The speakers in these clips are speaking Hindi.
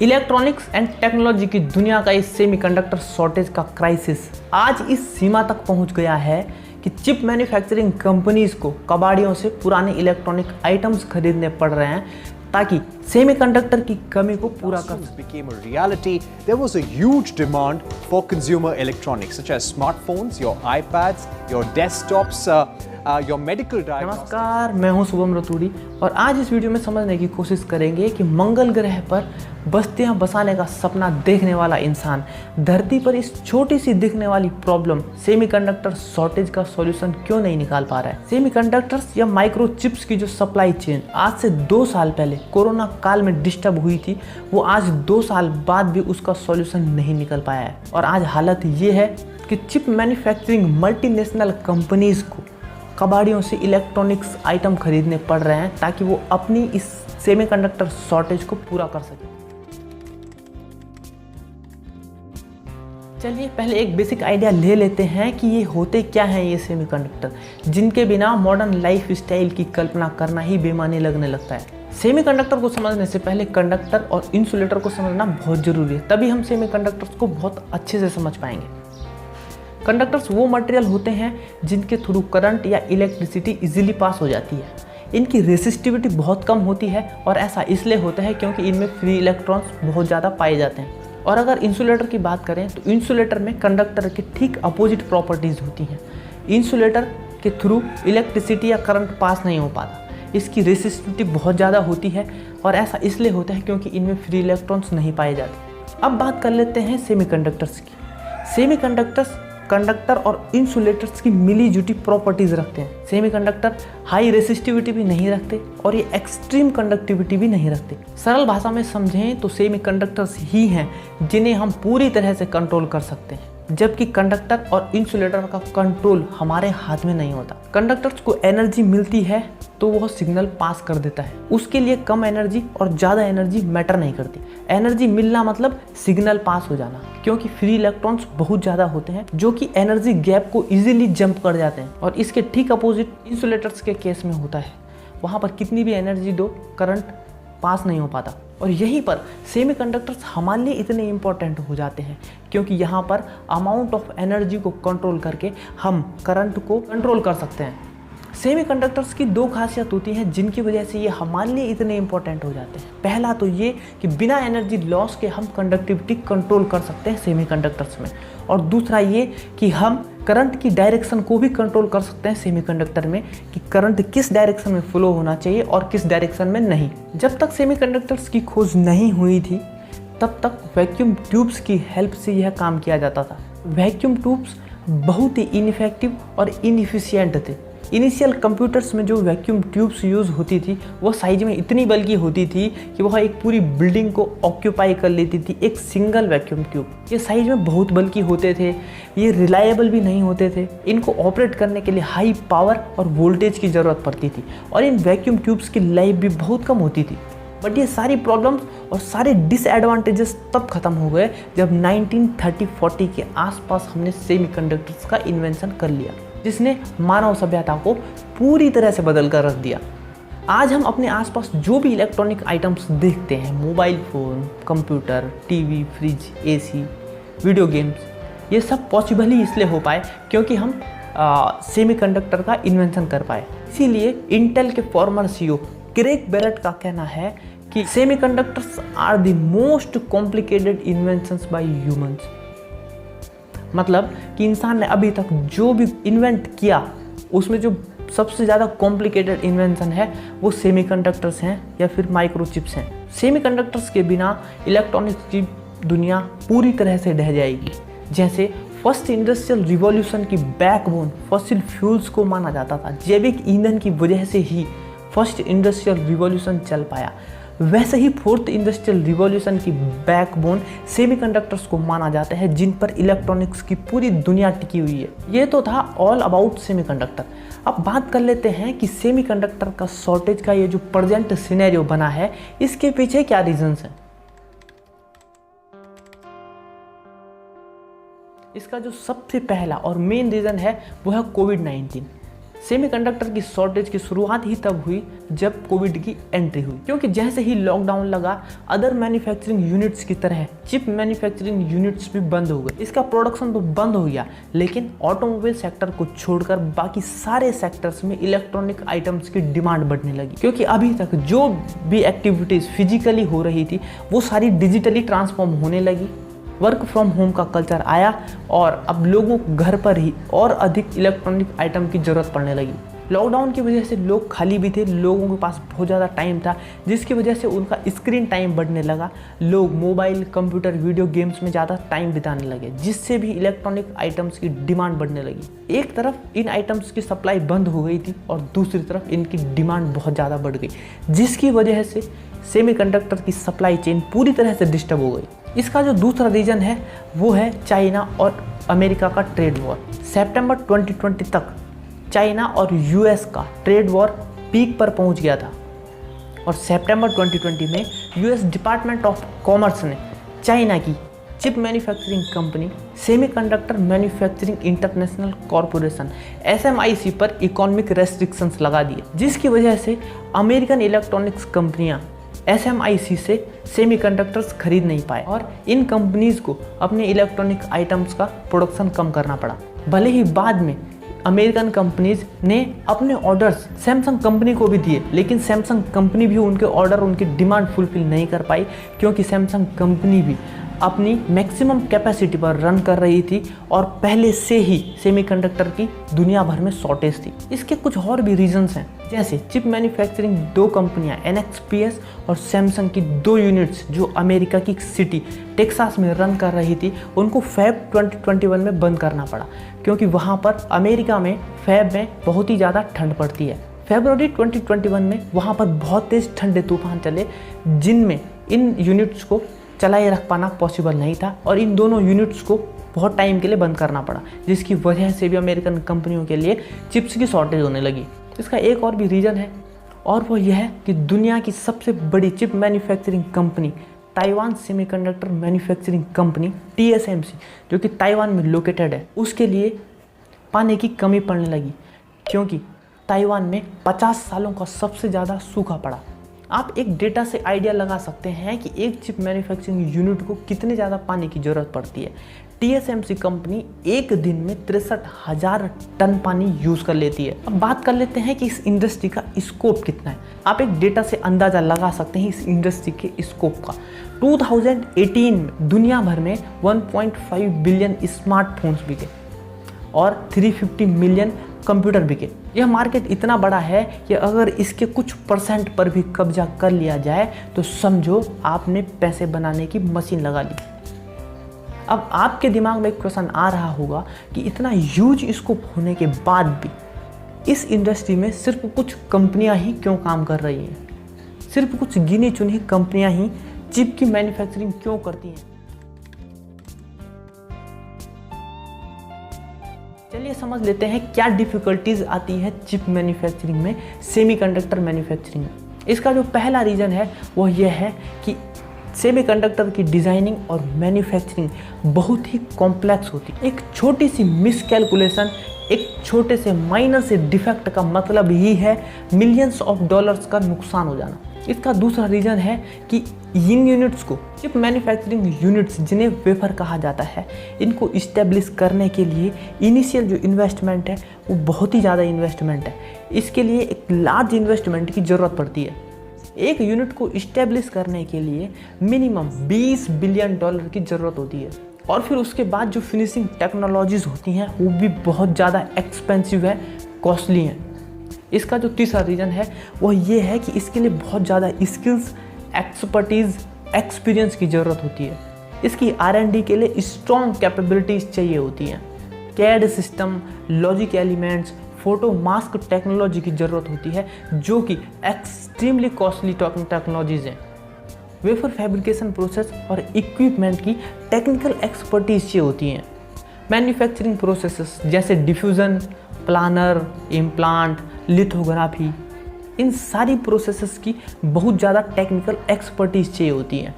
इलेक्ट्रॉनिक्स एंड टेक्नोलॉजी की दुनिया का इस सेमीकंडक्टर शॉर्टेज का क्राइसिस आज इस सीमा तक पहुंच गया है कि चिप मैन्युफैक्चरिंग कंपनीज को कबाड़ियों से पुराने इलेक्ट्रॉनिक आइटम्स खरीदने पड़ रहे हैं ताकि सेमीकंडक्टर की कमी को पूरा कर सके। Became a reality. There was a huge demand for consumer electronics such as smartphones, your iPads, your desktops, your medical diagnostics. नमस्कार, मैं हूं शुभम रतूड़ी और आज इस वीडियो में समझने की कोशिश करेंगे कि मंगल ग्रह पर बस्तियां बसाने का सपना देखने वाला इंसान धरती पर इस छोटी सी दिखने वाली प्रॉब्लम सेमीकंडक्टर शॉर्टेज का सॉल्यूशन क्यों नहीं निकाल पा रहा है। सेमीकंडक्टर्स या माइक्रो चिप्स की जो सप्लाई चेन आज से 2 साल पहले कोरोना काल में डिस्टर्ब हुई थी, वो आज 2 साल बाद भी उसका सॉल्यूशन नहीं निकल पाया है। और आज हालत ये है कि चिप मैन्युफैक्चरिंग मल्टीनेशनल कंपनीज को कबाड़ियों से इलेक्ट्रॉनिक्स आइटम खरीदने पड़ रहे हैं ताकि वो अपनी इस सेमीकंडक्टर शॉर्टेज को पूरा कर सके। चलिए पहले एक बेसिक आइडिया ले लेते हैं कि ये होते क्या हैं ये सेमीकंडक्टर, जिनके बिना मॉडर्न लाइफ स्टाइल की कल्पना करना ही बेमानी लगने लगता है। सेमीकंडक्टर को समझने से पहले कंडक्टर और इंसुलेटर को समझना बहुत जरूरी है, तभी हम सेमीकंडक्टर्स को बहुत अच्छे से समझ पाएंगे। कंडक्टर्स वो मटेरियल होते हैं जिनके थ्रू करंट या इलेक्ट्रिसिटी इजीली पास हो जाती है। इनकी रेसिस्टिविटी बहुत कम होती है और ऐसा इसलिए होता है क्योंकि इनमें फ्री इलेक्ट्रॉन्स बहुत ज़्यादा पाए जाते हैं। और अगर इंसुलेटर की बात करें तो इंसुलेटर में कंडक्टर के ठीक अपोजिट प्रॉपर्टीज़ होती हैं। इंसुलेटर के थ्रू इलेक्ट्रिसिटी या करंट पास नहीं हो पाता, इसकी रेसिस्टिविटी बहुत ज़्यादा होती है और ऐसा इसलिए होता है क्योंकि इनमें फ्री इलेक्ट्रॉन्स नहीं पाए जाते। अब बात कर लेते हैं सेमीकंडक्टर्स की। सेमीकंडक्टर्स कंडक्टर और इंसुलेटर्स की मिली जुटी प्रॉपर्टीज़ रखते हैं। सेमीकंडक्टर हाई रेसिस्टिविटी भी नहीं रखते और ये एक्सट्रीम कंडक्टिविटी भी नहीं रखते। सरल भाषा में समझें तो सेमीकंडक्टर्स ही हैं जिन्हें हम पूरी तरह से कंट्रोल कर सकते हैं, जबकि कंडक्टर और इंसुलेटर का कंट्रोल हमारे हाथ में नहीं होता। कंडक्टर्स को एनर्जी मिलती है तो वह सिग्नल पास कर देता है, उसके लिए कम एनर्जी और ज़्यादा एनर्जी मैटर नहीं करती। एनर्जी मिलना मतलब सिग्नल पास हो जाना, क्योंकि फ्री इलेक्ट्रॉन्स बहुत ज़्यादा होते हैं जो कि एनर्जी गैप को इजीली जंप कर जाते हैं। और इसके ठीक अपोजिट इंसुलेटर्स के केस में होता है, वहाँ पर कितनी भी एनर्जी दो करंट पास नहीं हो पाता। और यहीं पर सेमीकंडक्टर्स हमारे लिए इतने इंपॉर्टेंट हो जाते हैं क्योंकि यहाँ पर अमाउंट ऑफ एनर्जी को कंट्रोल करके हम करंट को कंट्रोल कर सकते हैं। सेमीकंडक्टर्स की 2 खासियत होती हैं जिनकी वजह से ये हमारे लिए इतने इंपॉर्टेंट हो जाते हैं। पहला तो ये कि बिना एनर्जी लॉस के हम कंडक्टिविटी कंट्रोल कर सकते हैं सेमीकंडक्टर्स में, और दूसरा ये कि हम करंट की डायरेक्शन को भी कंट्रोल कर सकते हैं सेमीकंडक्टर में कि करंट किस डायरेक्शन में फ्लो होना चाहिए और किस डायरेक्शन में नहीं। जब तक सेमीकंडक्टर्स की खोज नहीं हुई थी तब तक वैक्यूम ट्यूब्स की हेल्प से यह काम किया जाता था। वैक्यूम ट्यूब्स बहुत ही इनइफेक्टिव और इनएफिशिएंट थे। इनिशियल कंप्यूटर्स में जो वैक्यूम ट्यूब्स यूज़ होती थी वो साइज में इतनी बल्कि होती थी कि वह एक पूरी बिल्डिंग को ऑक्यूपाई कर लेती थी, एक सिंगल वैक्यूम ट्यूब। ये साइज में बहुत बल्कि होते थे, ये रिलायबल भी नहीं होते थे, इनको ऑपरेट करने के लिए हाई पावर और वोल्टेज की ज़रूरत पड़ती थी और इन वैक्यूम ट्यूब्स की लाइफ भी बहुत कम होती थी। बट ये सारी प्रॉब्लम्स और सारे डिसएडवांटेजेस तब खत्म हो गए जब 1930-40 के आसपास हमने सेमीकंडक्टर्स का इन्वेंशन कर लिया, जिसने मानव सभ्यता को पूरी तरह से बदल कर रख दिया। आज हम अपने आसपास जो भी इलेक्ट्रॉनिक आइटम्स देखते हैं, mobile phone, computer, TV, fridge, AC, video games, ये सब पॉसिबल ही इसलिए हो पाए क्योंकि हम सेमीकंडक्टर का इन्वेंशन कर पाए। इसीलिए इंटेल के फॉर्मर सीईओ क्रेग बेरेट का कहना है कि semiconductors are the most complicated inventions by humans. मतलब कि इंसान ने अभी तक जो भी इन्वेंट किया उसमें जो सबसे ज़्यादा कॉम्प्लिकेटेड इन्वेंशन है वो सेमीकंडक्टर्स हैं या फिर माइक्रोचिप्स हैं। सेमीकंडक्टर्स के बिना इलेक्ट्रॉनिक्स की दुनिया पूरी तरह से ढह जाएगी। जैसे फर्स्ट इंडस्ट्रियल रिवॉल्यूशन की बैकबोन फॉसिल फ्यूल्स को माना जाता था, जैविक ईंधन की वजह से ही फर्स्ट इंडस्ट्रियल रिवॉल्यूशन चल पाया, वैसे ही फोर्थ इंडस्ट्रियल रिवॉल्यूशन की बैकबोन सेमीकंडक्टर्स को माना जाता है जिन पर इलेक्ट्रॉनिक्स की पूरी दुनिया टिकी हुई है। ये तो था ऑल अबाउट सेमीकंडक्टर। अब बात कर लेते हैं कि सेमीकंडक्टर का शॉर्टेज का ये जो प्रेजेंट सिनेरियो बना है इसके पीछे क्या रीजंस हैं। इसका जो सबसे पहला और मेन रीज़न है वो है कोविड-19। सेमीकंडक्टर की शॉर्टेज की शुरुआत ही तब हुई जब कोविड की एंट्री हुई, क्योंकि जैसे ही लॉकडाउन लगा अदर मैन्युफैक्चरिंग यूनिट्स की तरह चिप मैन्युफैक्चरिंग यूनिट्स भी बंद हो गए। इसका प्रोडक्शन तो बंद हो गया, लेकिन ऑटोमोबाइल सेक्टर को छोड़कर बाकी सारे सेक्टर्स में इलेक्ट्रॉनिक आइटम्स की डिमांड बढ़ने लगी, क्योंकि अभी तक जो भी एक्टिविटीज़ फिजिकली हो रही थी वो सारी डिजिटली ट्रांसफॉर्म होने लगी। वर्क फ्रॉम होम का कल्चर आया और अब लोगों को घर पर ही और अधिक इलेक्ट्रॉनिक आइटम की ज़रूरत पड़ने लगी। लॉकडाउन की वजह से लोग खाली भी थे, लोगों के पास बहुत ज़्यादा टाइम था, जिसकी वजह से उनका स्क्रीन टाइम बढ़ने लगा। लोग मोबाइल, कंप्यूटर, वीडियो गेम्स में ज़्यादा टाइम बिताने लगे, जिससे भी इलेक्ट्रॉनिक आइटम्स की डिमांड बढ़ने लगी। एक तरफ इन आइटम्स की सप्लाई बंद हो गई थी और दूसरी तरफ इनकी डिमांड बहुत ज़्यादा बढ़ गई, जिसकी वजह से सेमीकंडक्टर की सप्लाई चेन पूरी तरह से डिस्टर्ब हो गई। इसका जो दूसरा रीज़न है वो है चाइना और अमेरिका का ट्रेड वॉर। सितंबर 2020 तक चाइना और यूएस का ट्रेड वॉर पीक पर पहुंच गया था और सितंबर 2020 में यूएस डिपार्टमेंट ऑफ कॉमर्स ने चाइना की chip manufacturing company semiconductor manufacturing international corporation SMIC पर इकोनॉमिक रेस्ट्रिक्शंस लगा दिए, जिसकी वजह से अमेरिकन इलेक्ट्रॉनिक्स कंपनियां SMIC से सेमीकंडक्टर्स खरीद नहीं पाए और इन कंपनीज को अपने इलेक्ट्रॉनिक आइटम्स का प्रोडक्शन कम करना पड़ा। भले ही बाद में अमेरिकन कंपनीज ने अपने ऑर्डर्स सैमसंग कंपनी को भी दिए, लेकिन सैमसंग कंपनी भी उनके ऑर्डर, उनकी डिमांड फुलफिल नहीं कर पाई, क्योंकि सैमसंग कंपनी भी अपनी मैक्सिमम कैपेसिटी पर रन कर रही थी और पहले से ही सेमीकंडक्टर की दुनिया भर में शॉर्टेज थी। इसके कुछ और भी रीजंस हैं, जैसे चिप मैन्युफैक्चरिंग दो कंपनियां NXPS और सैमसंग की 2 यूनिट्स जो अमेरिका की सिटी टेक्सास में रन कर रही थी, उनको फैब 2021 में बंद करना पड़ा, क्योंकि वहाँ पर अमेरिका में फैब में बहुत ही ज़्यादा ठंड पड़ती है। फरवरी 2021 में वहाँ पर बहुत तेज़ ठंडे तूफान चले, जिनमें इन यूनिट्स को चलाए रख पाना पॉसिबल नहीं था और इन दोनों यूनिट्स को बहुत टाइम के लिए बंद करना पड़ा, जिसकी वजह से भी अमेरिकन कंपनियों के लिए चिप्स की शॉर्टेज होने लगी। इसका एक और भी रीज़न है और वो यह है कि दुनिया की सबसे बड़ी chip manufacturing company Taiwan semiconductor manufacturing company TSMC, जो कि ताइवान में लोकेटेड है, उसके लिए पानी की कमी पड़ने लगी, क्योंकि ताइवान में 50 सालों का सबसे ज़्यादा सूखा पड़ा। आप एक डेटा से आइडिया लगा सकते हैं कि एक चिप मैन्युफैक्चरिंग यूनिट को कितने ज़्यादा पानी की ज़रूरत पड़ती है। TSMC कंपनी एक दिन में 63,000 टन पानी यूज़ कर लेती है। अब बात कर लेते हैं कि इस इंडस्ट्री का स्कोप कितना है। आप एक डेटा से अंदाज़ा लगा सकते हैं इस इंडस्ट्री के स्कोप का। 2018 में दुनिया भर में 1.5 बिलियन स्मार्टफोन्स बिके और 350 मिलियन कंप्यूटर बिके। यह मार्केट इतना बड़ा है कि अगर इसके कुछ % पर भी कब्जा कर लिया जाए तो समझो आपने पैसे बनाने की मशीन लगा ली। अब आपके दिमाग में एक क्वेश्चन आ रहा होगा कि इतना ह्यूज स्कोप होने के बाद भी इस इंडस्ट्री में सिर्फ कुछ कंपनियां ही क्यों काम कर रही हैं, सिर्फ कुछ गिनी चुनी कंपनियां ही चिप की मैन्युफैक्चरिंग क्यों करती हैं। चलिए समझ लेते हैं क्या डिफ़िकल्टीज आती है चिप मैन्युफैक्चरिंग में, सेमीकंडक्टर मैन्युफैक्चरिंग में। इसका जो पहला रीज़न है वो ये है कि सेमीकंडक्टर की डिज़ाइनिंग और मैन्युफैक्चरिंग बहुत ही कॉम्प्लेक्स होती है। एक छोटी सी मिसकैलकुलेशन, एक छोटे से माइनर से डिफेक्ट का मतलब ही है मिलियंस ऑफ डॉलर्स का नुकसान हो जाना। इसका दूसरा रीज़न है कि इन यूनिट्स को, चिप मैन्युफैक्चरिंग यूनिट्स जिन्हें वेफर कहा जाता है, इनको इस्टेब्लिश करने के लिए इनिशियल जो इन्वेस्टमेंट है वो बहुत ही ज़्यादा इन्वेस्टमेंट है। इसके लिए एक लार्ज इन्वेस्टमेंट की ज़रूरत पड़ती है। एक यूनिट को इस्टेब्लिश करने के लिए मिनिमम 20 बिलियन डॉलर की ज़रूरत होती है और फिर उसके बाद जो फिनिशिंग टेक्नोलॉजीज़ होती हैं वो भी बहुत ज़्यादा एक्सपेंसिव है, कॉस्टली हैं। इसका जो तीसरा रीज़न है वो ये है कि इसके लिए बहुत ज़्यादा स्किल्स, एक्सपर्टीज़, एक्सपीरियंस की ज़रूरत होती है। इसकी R&D के लिए स्ट्रॉन्ग कैपेबिलिटीज़ चाहिए होती हैं। CAD system, logic elements, photo mask technology की ज़रूरत होती है, जो कि एक्सट्रीमली कॉस्टली टेक्नोलॉजीज़ हैं। वेफर फैब्रिकेशन प्रोसेस और इक्विपमेंट की टेक्निकल एक्सपर्टीज चाहिए होती हैं। मैन्युफैक्चरिंग प्रोसेसेस जैसे डिफ्यूज़न, प्लानर, इम्प्लांट, लिथोग्राफी, इन सारी प्रोसेसेस की बहुत ज़्यादा टेक्निकल एक्सपर्टीज चाहिए होती हैं।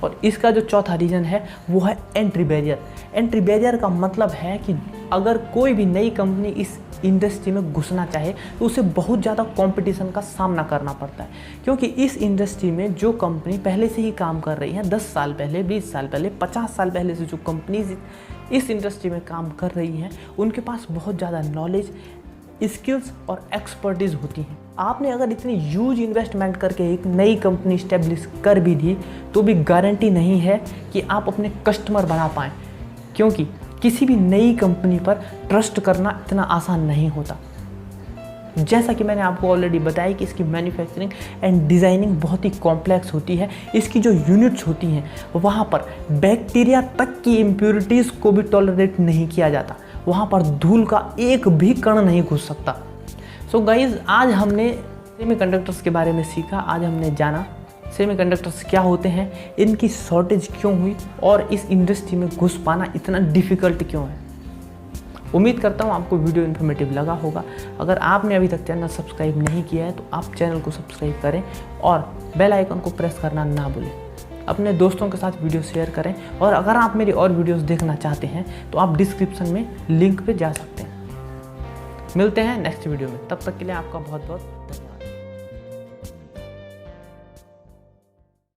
और इसका जो चौथा रीज़न है वो है एंट्री बैरियर। एंट्री बैरियर का मतलब है कि अगर कोई भी नई कंपनी इस इंडस्ट्री में घुसना चाहे तो उसे बहुत ज़्यादा कंपटीशन का सामना करना पड़ता है, क्योंकि इस इंडस्ट्री में जो कंपनी पहले से ही काम कर रही है, 10 साल पहले, 20 साल पहले, 50 साल पहले से जो कंपनीज इस इंडस्ट्री में काम कर रही हैं, उनके पास बहुत ज़्यादा नॉलेज, स्किल्स और एक्सपर्टीज़ होती हैं। आपने अगर इतनी ह्यूज इन्वेस्टमेंट करके एक नई कंपनी इस्टेब्लिश कर भी दी तो भी गारंटी नहीं है कि आप अपने कस्टमर बना पाएँ, क्योंकि किसी भी नई कंपनी पर ट्रस्ट करना इतना आसान नहीं होता। जैसा कि मैंने आपको ऑलरेडी बताया कि इसकी मैन्युफैक्चरिंग एंड डिज़ाइनिंग बहुत ही कॉम्प्लेक्स होती है। इसकी जो यूनिट्स होती हैं वहाँ पर बैक्टीरिया तक की इम्प्योरिटीज़ को भी टॉलरेट नहीं किया जाता, वहाँ पर धूल का एक भी कण नहीं घुस सकता। सो गाइज, आज हमने सेमीकंडक्टर्स के बारे में सीखा, आज हमने जाना सेमीकंडक्टर्स क्या होते हैं, इनकी शॉर्टेज क्यों हुई और इस इंडस्ट्री में घुस पाना इतना डिफ़िकल्ट क्यों है। उम्मीद करता हूँ आपको वीडियो इन्फॉर्मेटिव लगा होगा। अगर आपने अभी तक चैनल सब्सक्राइब नहीं किया है तो आप चैनल को सब्सक्राइब करें और बेल आइकन को प्रेस करना ना भूलें। अपने दोस्तों के साथ वीडियो शेयर करें और अगर आप मेरी और वीडियोस देखना चाहते हैं तो आप डिस्क्रिप्शन में लिंक पे जा सकते हैं। मिलते हैं नेक्स्ट वीडियो में, तब तक के लिए आपका बहुत बहुत